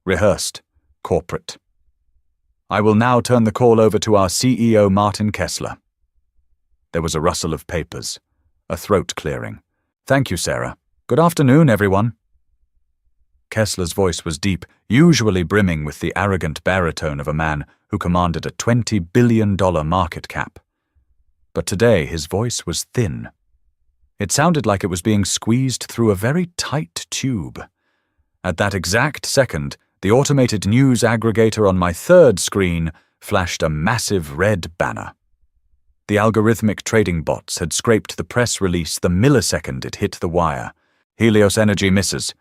rehearsed, corporate. "I will now turn the call over to our CEO, Martin Kessler." There was a rustle of papers, a throat clearing. "Thank you, Sarah. Good afternoon, everyone." Kessler's voice was deep, usually brimming with the arrogant baritone of a man who commanded a $20 billion market cap. But today his voice was thin. It sounded like it was being squeezed through a very tight tube. At that exact second, the automated news aggregator on my third screen flashed a massive red banner. The algorithmic trading bots had scraped the press release the millisecond it hit the wire. Helios Energy misses.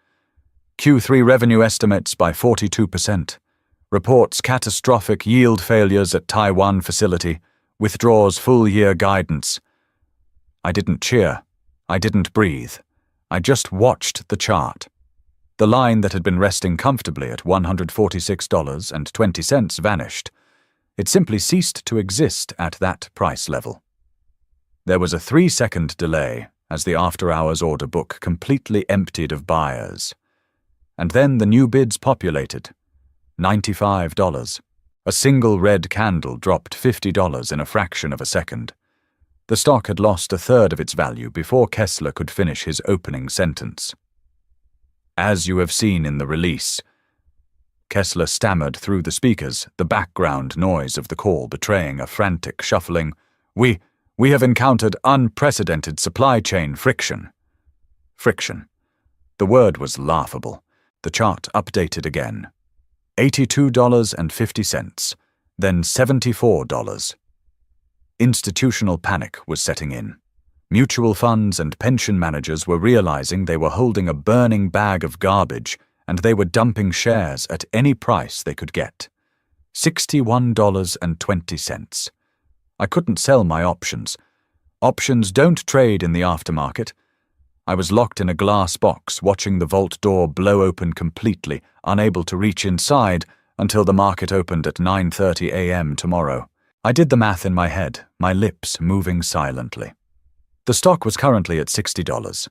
Q3 revenue estimates by 42%. Reports catastrophic yield failures at Taiwan facility. Withdraws full-year guidance. I didn't cheer. I didn't breathe. I just watched the chart. The line that had been resting comfortably at $146.20 vanished. It simply ceased to exist at that price level. There was a 3-second delay as the after-hours order book completely emptied of buyers. And then the new bids populated. $95. A single red candle dropped $50 in a fraction of a second. The stock had lost a third of its value before Kessler could finish his opening sentence. "As you have seen in the release," Kessler stammered through the speakers, the background noise of the call betraying a frantic shuffling. We have encountered unprecedented supply chain friction." Friction. The word was laughable. The chart updated again. $82.50, then $74. Institutional panic was setting in. Mutual funds and pension managers were realizing they were holding a burning bag of garbage, and they were dumping shares at any price they could get. $61.20. I couldn't sell my options. Options don't trade in the aftermarket. I was locked in a glass box, watching the vault door blow open completely, unable to reach inside, until the market opened at 9:30 a.m. tomorrow. I did the math in my head, my lips moving silently. The stock was currently at $60.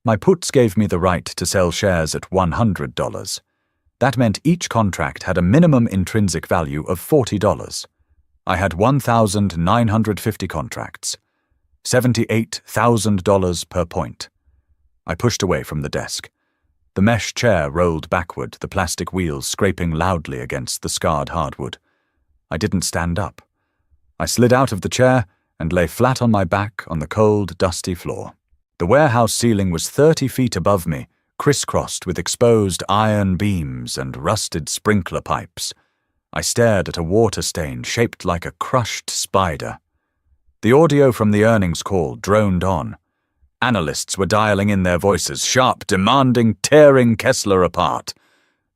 My puts gave me the right to sell shares at $100. That meant each contract had a minimum intrinsic value of $40. I had 1,950 contracts, $78,000 per point. I pushed away from the desk. The mesh chair rolled backward, the plastic wheels scraping loudly against the scarred hardwood. I didn't stand up. I slid out of the chair and lay flat on my back on the cold, dusty floor. The warehouse ceiling was 30 feet above me, crisscrossed with exposed iron beams and rusted sprinkler pipes. I stared at a water stain shaped like a crushed spider. The audio from the earnings call droned on. Analysts were dialing in their voices, sharp, demanding, tearing Kessler apart.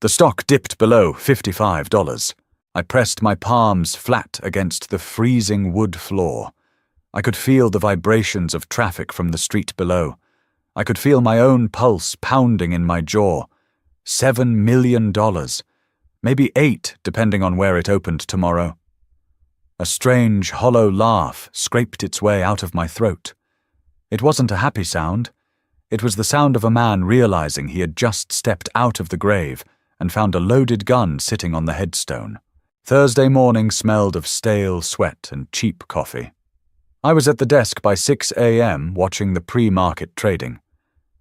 The stock dipped below $55. I pressed my palms flat against the freezing wood floor. I could feel the vibrations of traffic from the street below. I could feel my own pulse pounding in my jaw. $7 million. Maybe 8, depending on where it opened tomorrow. A strange, hollow laugh scraped its way out of my throat. It wasn't a happy sound. It was the sound of a man realizing he had just stepped out of the grave and found a loaded gun sitting on the headstone. Thursday morning smelled of stale sweat and cheap coffee. I was at the desk by 6 a.m. watching the pre-market trading.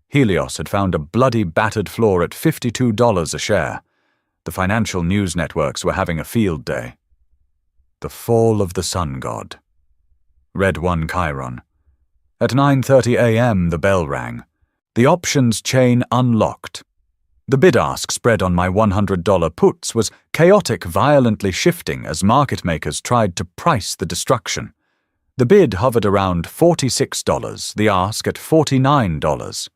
Helios had found a bloody battered floor at $52 a share. The financial news networks were having a field day. The fall of the sun god. Red 1 Chiron. At 9:30 a.m. the bell rang. The options chain unlocked. The bid-ask spread on my $100 puts was chaotic, violently shifting as market makers tried to price the destruction. The bid hovered around $46, the ask at $49.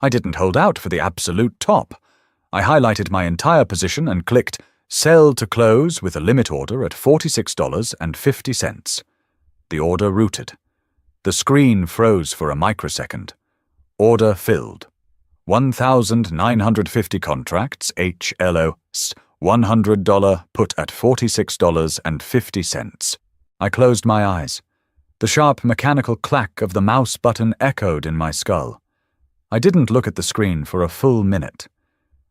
I didn't hold out for the absolute top. I highlighted my entire position and clicked Sell to close with a limit order at $46.50. The order routed. The screen froze for a microsecond. Order filled. 1,950 contracts, HLOs, $100 put at $46.50. I closed my eyes. The sharp mechanical clack of the mouse button echoed in my skull. I didn't look at the screen for a full minute.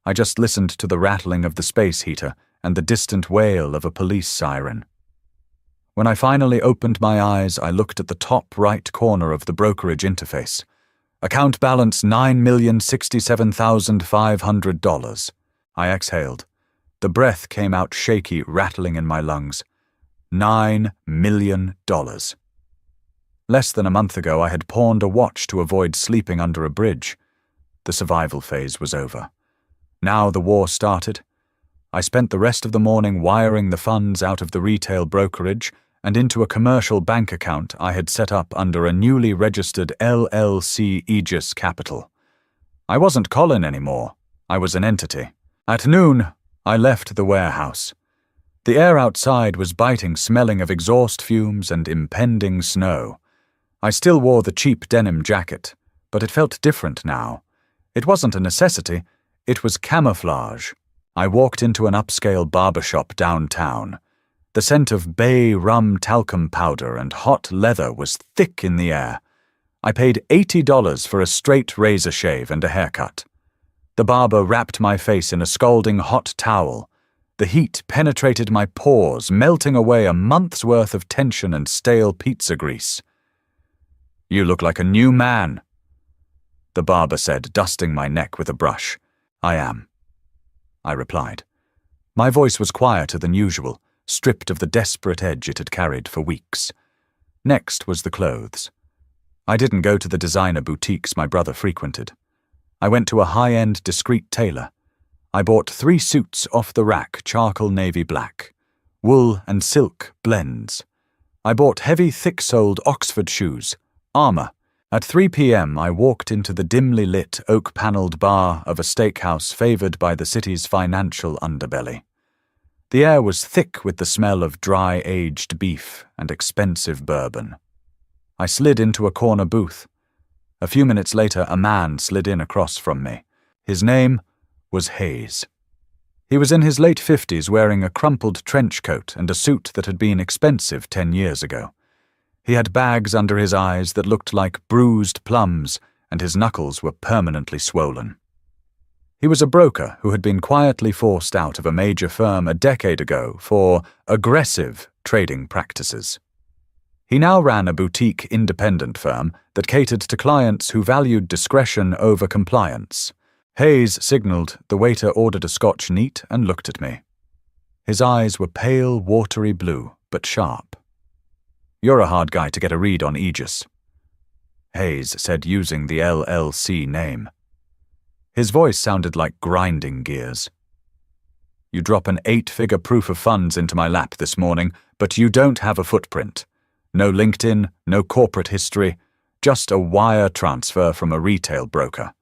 I just listened to the rattling of the space heater and the distant wail of a police siren. When I finally opened my eyes, I looked at the top right corner of the brokerage interface. Account balance $9,067,500. I exhaled. The breath came out shaky, rattling in my lungs. $9 million. Less than a month ago, I had pawned a watch to avoid sleeping under a bridge. The survival phase was over. Now the war started. I spent the rest of the morning wiring the funds out of the retail brokerage and into a commercial bank account I had set up under a newly registered LLC Aegis Capital. I wasn't Colin anymore. I was an entity. At noon, I left the warehouse. The air outside was biting, smelling of exhaust fumes and impending snow. I still wore the cheap denim jacket, but it felt different now. It wasn't a necessity, it was camouflage. I walked into an upscale barbershop downtown. The scent of bay rum talcum powder and hot leather was thick in the air. I paid $80 for a straight razor shave and a haircut. The barber wrapped my face in a scalding hot towel. The heat penetrated my pores, melting away a month's worth of tension and stale pizza grease. "You look like a new man," the barber said, dusting my neck with a brush. "I am," I replied. My voice was quieter than usual, stripped of the desperate edge it had carried for weeks. Next was the clothes. I didn't go to the designer boutiques my brother frequented. I went to a high-end, discreet tailor. I bought 3 suits off the rack, charcoal navy black. Wool and silk blends. I bought heavy, thick-soled Oxford shoes, armor. At 3 p.m. I walked into the dimly lit, oak-paneled bar of a steakhouse favored by the city's financial underbelly. The air was thick with the smell of dry-aged beef and expensive bourbon. I slid into a corner booth. A few minutes later, a man slid in across from me. His name was Hayes. He was in his late 50s, wearing a crumpled trench coat and a suit that had been expensive 10 years ago. He had bags under his eyes that looked like bruised plums, and his knuckles were permanently swollen. He was a broker who had been quietly forced out of a major firm a decade ago for aggressive trading practices. He now ran a boutique independent firm that catered to clients who valued discretion over compliance. Hayes signaled, the waiter ordered a Scotch neat and looked at me. His eyes were pale, watery blue, but sharp. "You're a hard guy to get a read on, Aegis," Hayes said, using the LLC name. His voice sounded like grinding gears. "You drop an 8-figure proof of funds into my lap this morning, but you don't have a footprint. No LinkedIn, no corporate history, just a wire transfer from a retail broker."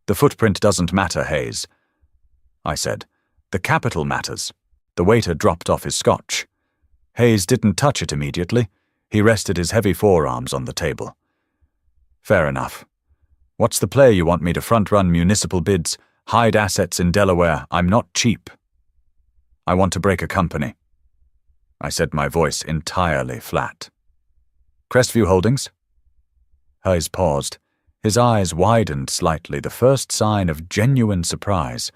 "The footprint doesn't matter, Hayes," I said. "The capital matters." The waiter dropped off his scotch. Hayes didn't touch it immediately. He rested his heavy forearms on the table. "Fair enough. What's the play? You want me to front-run municipal bids, hide assets in Delaware? I'm not cheap. I want to break a company." I said, my voice entirely flat. "Crestview Holdings?" Hayes paused. His eyes widened slightly, the first sign of genuine surprise.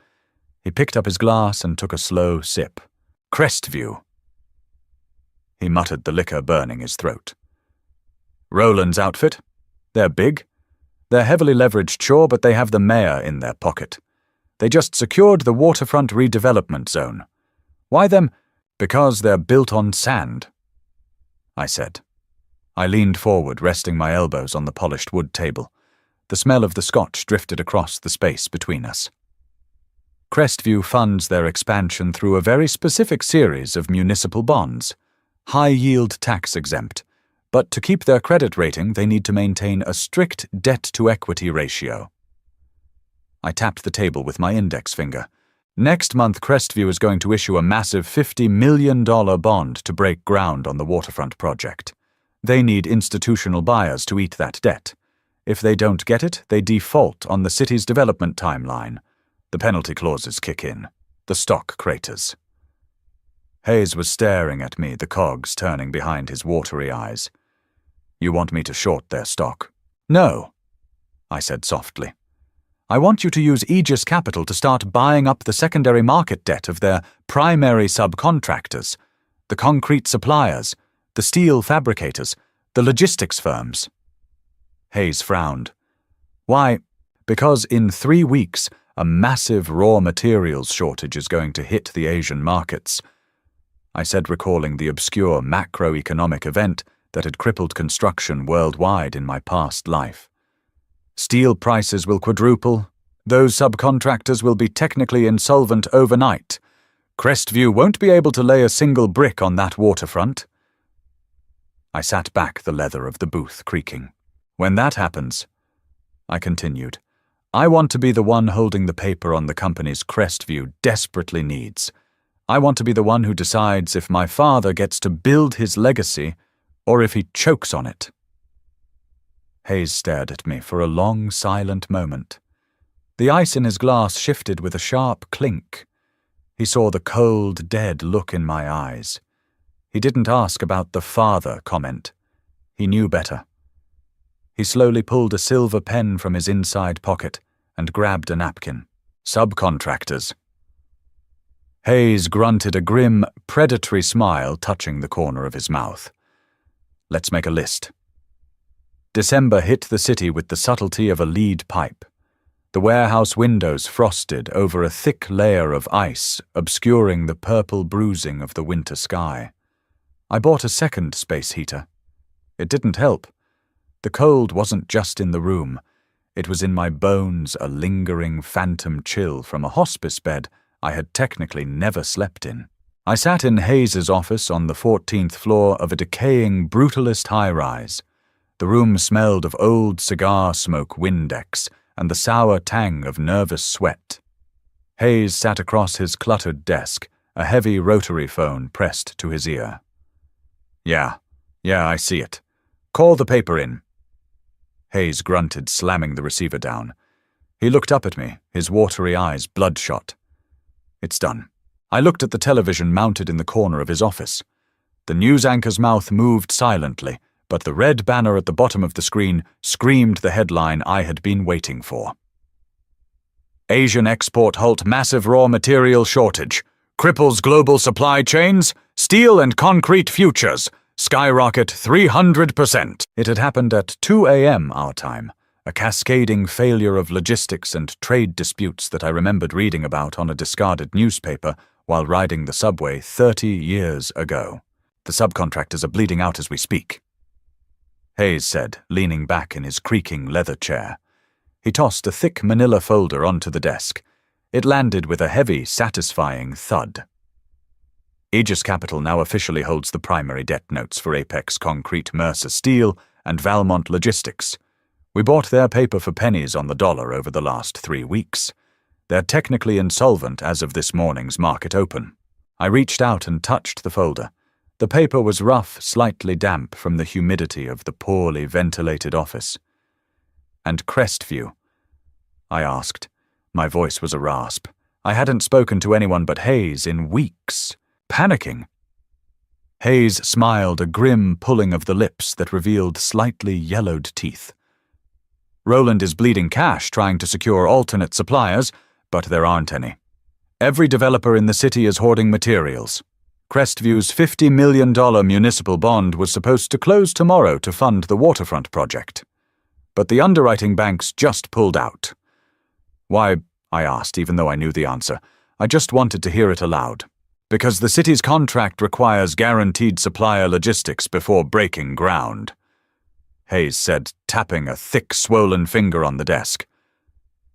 He picked up his glass and took a slow sip. "Crestview," he muttered, the liquor burning his throat. "Roland's outfit? They're big. They're heavily leveraged, sure, but they have the mayor in their pocket. They just secured the waterfront redevelopment zone. Why them? Because they're built on sand," I said. I leaned forward, resting my elbows on the polished wood table. The smell of the scotch drifted across the space between us. "Crestview funds their expansion through a very specific series of municipal bonds, high-yield tax-exempt, but to keep their credit rating, they need to maintain a strict debt-to-equity ratio." I tapped the table with my index finger. "Next month, Crestview is going to issue a massive $50 million bond to break ground on the waterfront project. They need institutional buyers to eat that debt. If they don't get it, they default on the city's development timeline. The penalty clauses kick in. The stock craters." Hayes was staring at me, the cogs turning behind his watery eyes. "You want me to short their stock?" "No," I said softly. "I want you to use Aegis Capital to start buying up the secondary market debt of their primary subcontractors, the concrete suppliers, the steel fabricators, the logistics firms." Hayes frowned. "Why? Because in 3 weeks, a massive raw materials shortage is going to hit the Asian markets," I said, recalling the obscure macroeconomic event that had crippled construction worldwide in my past life. "Steel prices will quadruple. Those subcontractors will be technically insolvent overnight. Crestview won't be able to lay a single brick on that waterfront." I sat back, the leather of the booth creaking. "When that happens," I continued, "I want to be the one holding the paper on the companies Crestview desperately needs. I want to be the one who decides if my father gets to build his legacy or if he chokes on it." Hayes stared at me for a long, silent moment. The ice in his glass shifted with a sharp clink. He saw the cold, dead look in my eyes. He didn't ask about the father comment. He knew better. He slowly pulled a silver pen from his inside pocket and grabbed a napkin. "Subcontractors." Hayes grunted, a grim, predatory smile touching the corner of his mouth. "Let's make a list." December hit the city with the subtlety of a lead pipe. The warehouse windows frosted over a thick layer of ice, obscuring the purple bruising of the winter sky. I bought a second space heater. It didn't help. The cold wasn't just in the room. It was in my bones, a lingering phantom chill from a hospice bed I had technically never slept in. I sat in Hayes's office on the 14th floor of a decaying brutalist high-rise. The room smelled of old cigar smoke Windex and the sour tang of nervous sweat. Hayes sat across his cluttered desk, a heavy rotary phone pressed to his ear. Yeah, I see it. Call the paper in." Hayes grunted, slamming the receiver down. He looked up at me, his watery eyes bloodshot. It's done. I looked at the television mounted in the corner of his office. The news anchor's mouth moved silently, but the red banner at the bottom of the screen screamed the headline I had been waiting for. Asian export halt, massive raw material shortage. Cripples global supply chains. Steel and concrete futures skyrocket 300%. It had happened at 2 a.m. our time, a cascading failure of logistics and trade disputes that I remembered reading about on a discarded newspaper while riding the subway 30 years ago. The subcontractors are bleeding out as we speak, Hayes said, leaning back in his creaking leather chair. He tossed a thick manila folder onto the desk. It landed with a heavy, satisfying thud. Aegis Capital now officially holds the primary debt notes for Apex Concrete, Mercer Steel, and Valmont Logistics. We bought their paper for pennies on the dollar over the last 3 weeks. They're technically insolvent as of this morning's market open. I reached out and touched the folder. The paper was rough, slightly damp from the humidity of the poorly ventilated office. "And Crestview?" I asked. My voice was a rasp. I hadn't spoken to anyone but Hayes in weeks. Panicking. Hayes smiled, a grim pulling of the lips that revealed slightly yellowed teeth. "Roland is bleeding cash trying to secure alternate suppliers, but there aren't any. Every developer in the city is hoarding materials. Crestview's $50 million municipal bond was supposed to close tomorrow to fund the waterfront project. But the underwriting banks just pulled out." "Why?" I asked, even though I knew the answer. I just wanted to hear it aloud. "Because the city's contract requires guaranteed supplier logistics before breaking ground," Hayes said, tapping a thick, swollen finger on the desk.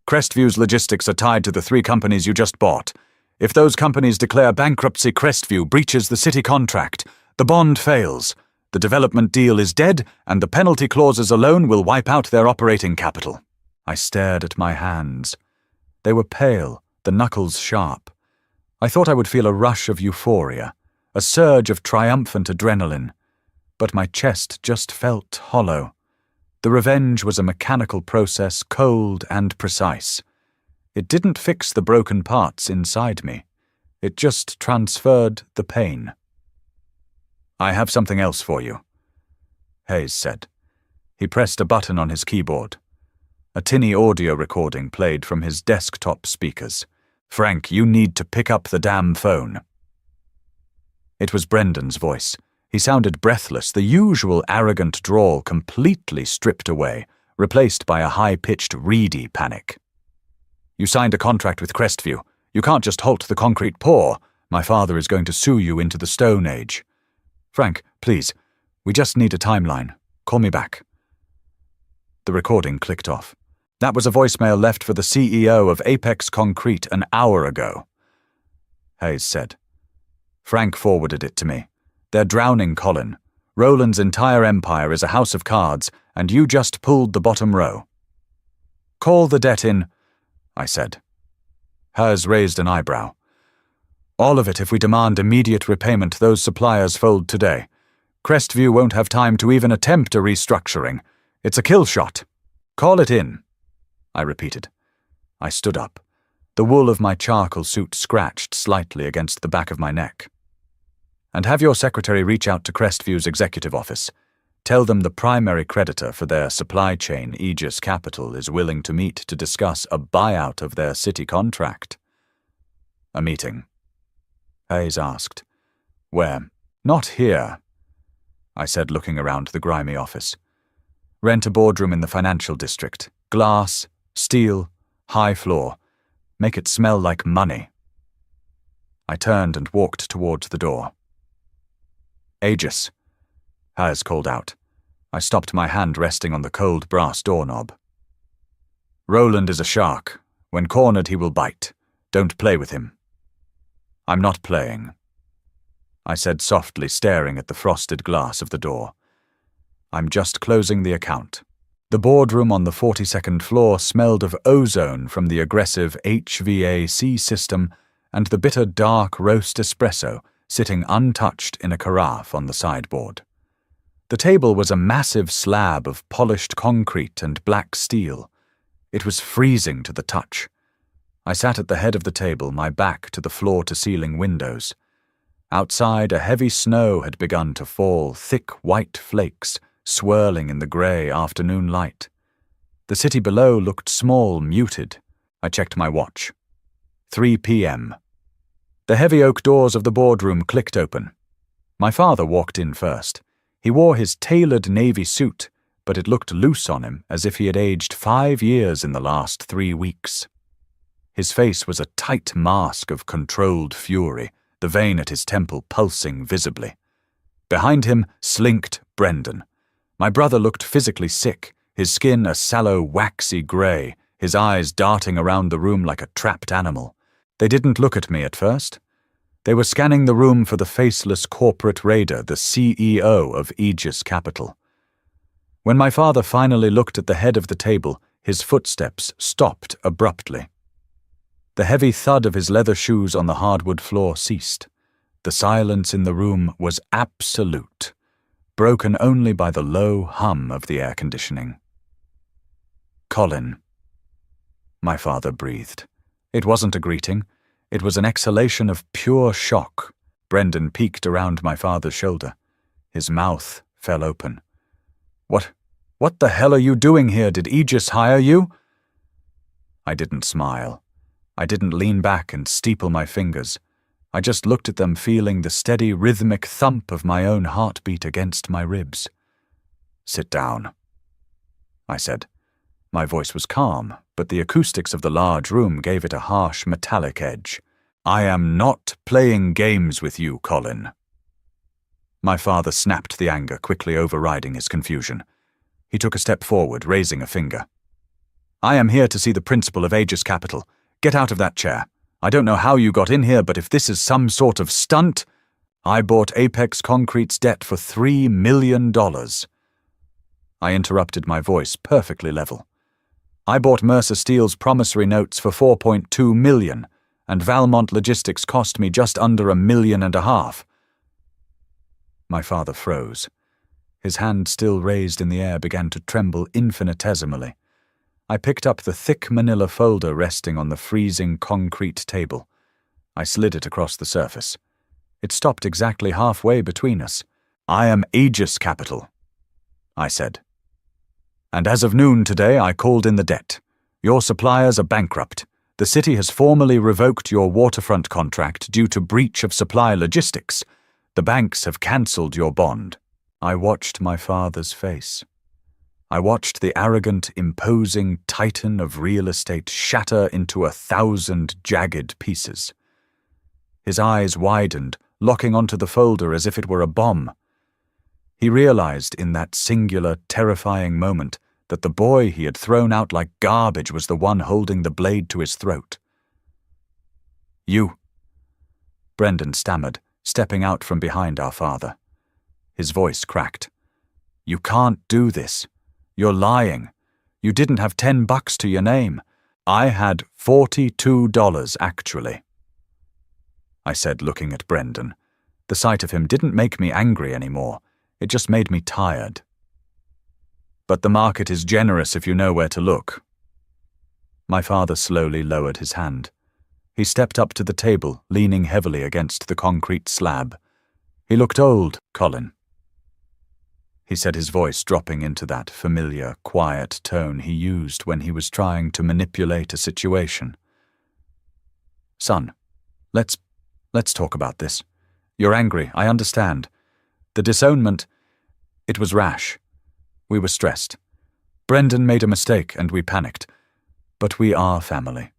"Crestview's logistics are tied to the 3 companies you just bought. If those companies declare bankruptcy, Crestview breaches the city contract. The bond fails. The development deal is dead, and the penalty clauses alone will wipe out their operating capital." I stared at my hands. They were pale, the knuckles sharp. I thought I would feel a rush of euphoria, a surge of triumphant adrenaline. But my chest just felt hollow. The revenge was a mechanical process, cold and precise. It didn't fix the broken parts inside me. It just transferred the pain. "I have something else for you," Hayes said. He pressed a button on his keyboard. A tinny audio recording played from his desktop speakers. "Frank, you need to pick up the damn phone." It was Brendan's voice. He sounded breathless, the usual arrogant drawl completely stripped away, replaced by a high-pitched, reedy panic. "You signed a contract with Crestview. You can't just halt the concrete pour. My father is going to sue you into the Stone Age. Frank, please, we just need a timeline. Call me back." The recording clicked off. That was a voicemail left for the CEO of Apex Concrete an hour ago, Hayes said. Frank forwarded it to me. "They're drowning Colin. Roland's entire empire is a house of cards, and you just pulled the bottom row." "Call the debt in," I said. Hayes raised an eyebrow. "All of it if we demand immediate repayment those suppliers fold today. Crestview won't have time to even attempt a restructuring. It's a kill shot. Call it in," I repeated. I stood up. The wool of my charcoal suit scratched slightly against the back of my neck. "And have your secretary reach out to Crestview's executive office. Tell them the primary creditor for their supply chain, Aegis Capital, is willing to meet to discuss a buyout of their city contract." "A meeting?" Hayes asked. "Where?" "Not here," I said, looking around the grimy office. "Rent a boardroom in the financial district. Glass, steel, high floor. Make it smell like money." I turned and walked towards the door. "Aegis," Hayes called out. I stopped, my hand resting on the cold brass doorknob. "Roland is a shark. When cornered, he will bite. Don't play with him." "I'm not playing," I said softly, staring at the frosted glass of the door. "I'm just closing the account." The boardroom on the 42nd floor smelled of ozone from the aggressive HVAC system and the bitter dark roast espresso sitting untouched in a carafe on the sideboard. The table was a massive slab of polished concrete and black steel. It was freezing to the touch. I sat at the head of the table, my back to the floor-to-ceiling windows. Outside, a heavy snow had begun to fall, thick white flakes swirling in the grey afternoon light. The city below looked small, muted. I checked my watch. 3 p.m. The heavy oak doors of the boardroom clicked open. My father walked in first. He wore his tailored navy suit, but it looked loose on him, as if he had aged 5 years in the last 3 weeks. His face was a tight mask of controlled fury, the vein at his temple pulsing visibly. Behind him slinked Brendan. My brother looked physically sick, his skin a sallow, waxy grey, his eyes darting around the room like a trapped animal. They didn't look at me at first. They were scanning the room for the faceless corporate raider, the CEO of Aegis Capital. When my father finally looked at the head of the table, his footsteps stopped abruptly. The heavy thud of his leather shoes on the hardwood floor ceased. The silence in the room was absolute, broken only by the low hum of the air conditioning. "Colin," my father breathed. It wasn't a greeting. It was an exhalation of pure shock. Brendan peeked around my father's shoulder. His mouth fell open. What the hell are you doing here? Did Aegis hire you?" I didn't smile. I didn't lean back and steeple my fingers. I just looked at them, feeling the steady rhythmic thump of my own heartbeat against my ribs. "Sit down," I said. My voice was calm, but the acoustics of the large room gave it a harsh metallic edge. "I am not playing games with you, Colin." My father snapped the anger, quickly overriding his confusion. He took a step forward, raising a finger. "I am here to see the principal of Aegis Capital. Get out of that chair. I don't know how you got in here, but if this is some sort of stunt..." "I bought Apex Concrete's debt for $3 million. I interrupted, my voice perfectly level. "I bought Mercer Steel's promissory notes for $4.2 million, and Valmont Logistics cost me just under $1.5 million. My father froze. His hand, still raised in the air, began to tremble infinitesimally. I picked up the thick manila folder resting on the freezing concrete table. I slid it across the surface. It stopped exactly halfway between us. "I am Aegis Capital," I said. "And as of noon today, I called in the debt. Your suppliers are bankrupt. The city has formally revoked your waterfront contract due to breach of supply logistics. The banks have cancelled your bond." I watched my father's face. I watched the arrogant, imposing titan of real estate shatter into 1,000 jagged pieces. His eyes widened, locking onto the folder as if it were a bomb. He realized in that singular, terrifying moment that the boy he had thrown out like garbage was the one holding the blade to his throat. "You," Brendan stammered, stepping out from behind our father. His voice cracked. "You can't do this. You're lying. You didn't have $10 to your name. I had $42, actually," I said, looking at Brendan. The sight of him didn't make me angry anymore. It just made me tired. "But the market is generous if you know where to look." My father slowly lowered his hand. He stepped up to the table, leaning heavily against the concrete slab. "He looked old, Colin," he said, his voice dropping into that familiar, quiet tone he used when he was trying to manipulate a situation. "Son, let's talk about this. You're angry, I understand. The disownment, it was rash. We were stressed. Brendan made a mistake and we panicked. But we are family."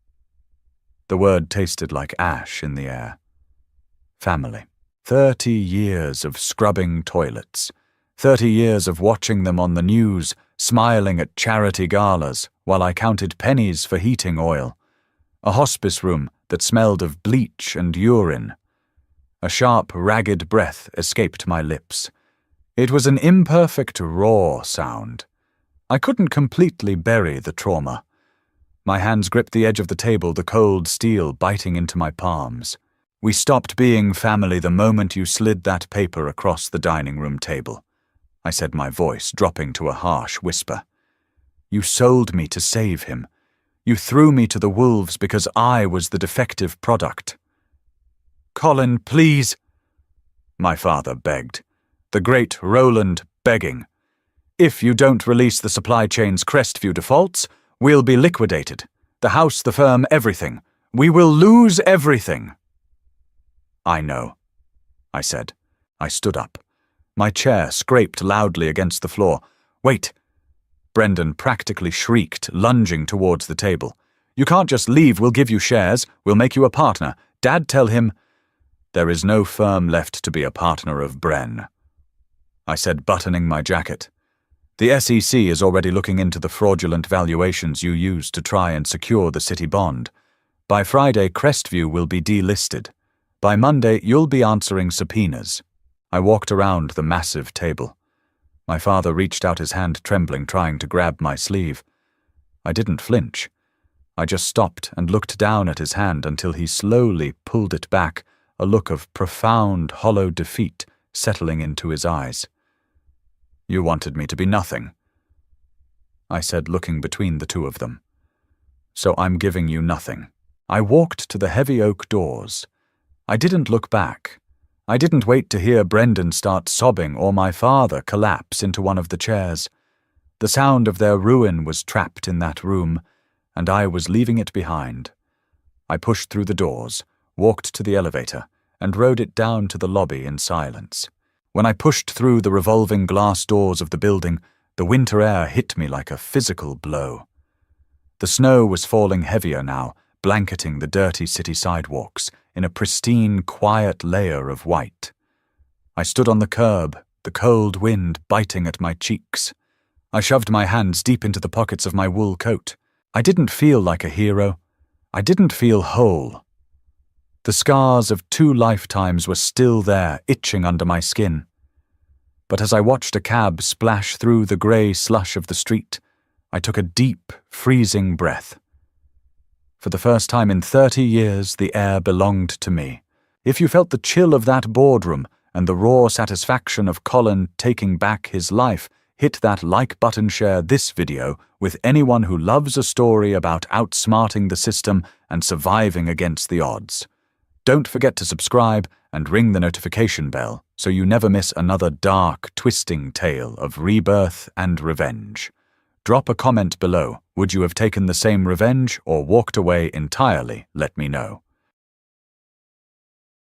The word tasted like ash in the air. Family. 30 years of scrubbing toilets. 30 years of watching them on the news, smiling at charity galas while I counted pennies for heating oil. A hospice room that smelled of bleach and urine. A sharp, ragged breath escaped my lips. It was an imperfect, raw sound. I couldn't completely bury the trauma. My hands gripped the edge of the table, the cold steel biting into my palms. "We stopped being family the moment you slid that paper across the dining room table," I said, my voice dropping to a harsh whisper. "You sold me to save him. You threw me to the wolves because I was the defective product. Colin, please, my father begged, the great Roland begging. If you don't release the supply chain's Crestview defaults, we'll be liquidated. The house, the firm, everything. We will lose everything. I know, I said. I stood up. My chair scraped loudly against the floor. Wait. Brendan practically shrieked, lunging towards the table. You can't just leave. We'll give you shares. We'll make you a partner. Dad, tell him. There is no firm left to be a partner of Bren, I said, buttoning my jacket. The SEC is already looking into the fraudulent valuations you used to try and secure the city bond. By Friday, Crestview will be delisted. By Monday, you'll be answering subpoenas. I walked around the massive table. My father reached out his hand, trembling, trying to grab my sleeve. I didn't flinch. I just stopped and looked down at his hand until he slowly pulled it back, a look of profound, hollow defeat settling into his eyes. You wanted me to be nothing, I said, looking between the two of them. So I'm giving you nothing. I walked to the heavy oak doors. I didn't look back. I didn't wait to hear Brendan start sobbing or my father collapse into one of the chairs. The sound of their ruin was trapped in that room, and I was leaving it behind. I pushed through the doors, walked to the elevator, and rode it down to the lobby in silence. When I pushed through the revolving glass doors of the building, the winter air hit me like a physical blow. The snow was falling heavier now, blanketing the dirty city sidewalks in a pristine, quiet layer of white. I stood on the curb, the cold wind biting at my cheeks. I shoved my hands deep into the pockets of my wool coat. I didn't feel like a hero. I didn't feel whole. The scars of 2 lifetimes were still there, itching under my skin. But as I watched a cab splash through the grey slush of the street, I took a deep, freezing breath. For the first time in 30 years, the air belonged to me. If you felt the chill of that boardroom and the raw satisfaction of Colin taking back his life, hit that like button, share this video with anyone who loves a story about outsmarting the system and surviving against the odds. Don't forget to subscribe and ring the notification bell so you never miss another dark, twisting tale of rebirth and revenge. Drop a comment below. Would you have taken the same revenge or walked away entirely? Let me know.